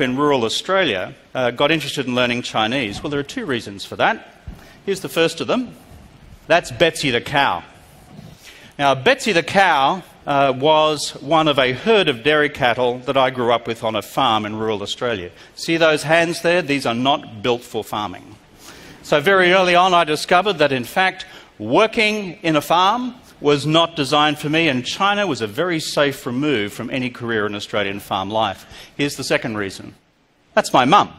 in rural Australia got interested in learning Chinese? Well, there are two reasons for that. Here's the first of them. That's Betsy the cow. Now, Betsy the cow was one of a herd of dairy cattle that I grew up with on a farm in rural Australia. See those hands there? These are not built for farming. So very early on I discovered that in fact working in a farm was not designed for me, and China was a very safe remove from any career in Australian farm life. Here's the second reason. That's my mum.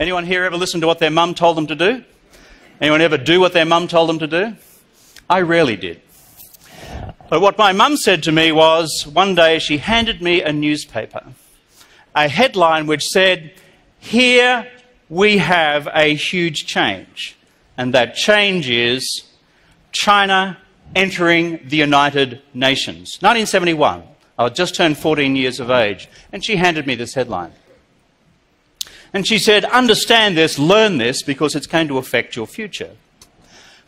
Anyone here ever listen to what their mum told them to do? Anyone ever do what their mum told them to do? I rarely did. But what my mum said to me was, one day she handed me a newspaper, a headline which said, "Here we have a huge change, and that change is China entering the United Nations." 1971. I had just turned 14 years of age, and she handed me this headline. And she said, "Understand this, learn this, because it's going to affect your future."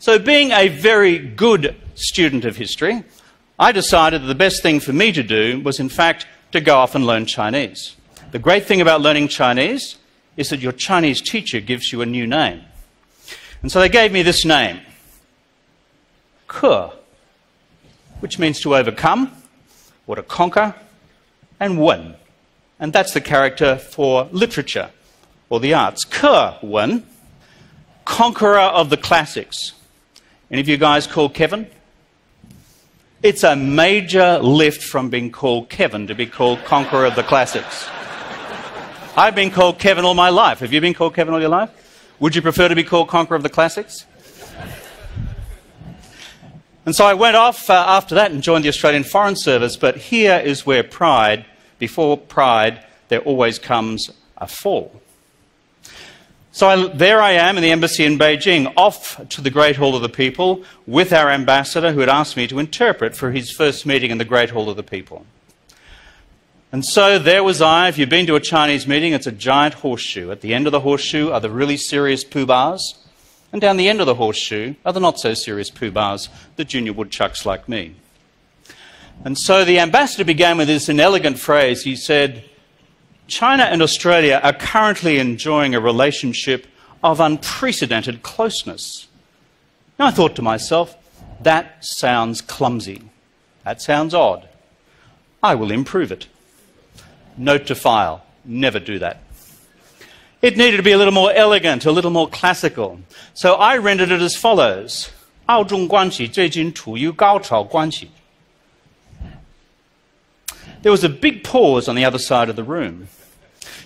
So being a very good student of history, I decided that the best thing for me to do was, in fact, to go off and learn Chinese. The great thing about learning Chinese is that your Chinese teacher gives you a new name. And so they gave me this name, Ke, which means to overcome, or to conquer, and Wen. And that's the character for literature, or the arts. Ke Wen, conqueror of the classics. Any of you guys called Kevin? It's a major lift from being called Kevin to be called conqueror of the classics. I've been called Kevin all my life. Have you been called Kevin all your life? Would you prefer to be called conqueror of the classics? And so I went off after that and joined the Australian Foreign Service, but here is where pride, before pride, there always comes a fall. So there I am in the embassy in Beijing, off to the Great Hall of the People with our ambassador who had asked me to interpret for his first meeting in the Great Hall of the People. And so there was I. If you've been to a Chinese meeting, it's a giant horseshoe. At the end of the horseshoe are the really serious poobahs, and down the end of the horseshoe are the not-so-serious poobahs, the junior woodchucks like me. And so the ambassador began with this inelegant phrase. He said, "China and Australia are currently enjoying a relationship of unprecedented closeness." Now I thought to myself, that sounds clumsy. That sounds odd. I will improve it. Note to file, never do that. It needed to be a little more elegant, a little more classical. So I rendered it as follows. 澳中关系最近处于高潮关系. There was a big pause on the other side of the room.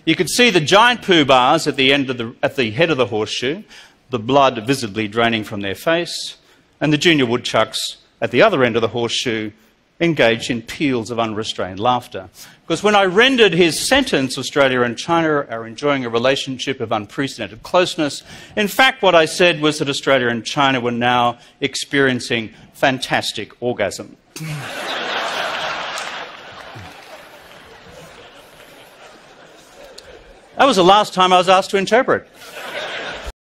You could see the giant poobahs at the head of the horseshoe, the blood visibly draining from their face, and the junior woodchucks at the other end of the horseshoe engaged in peals of unrestrained laughter. Because when I rendered his sentence, Australia and China are enjoying a relationship of unprecedented closeness, in fact what I said was that Australia and China were now experiencing fantastic orgasm. That was the last time I was asked to interpret.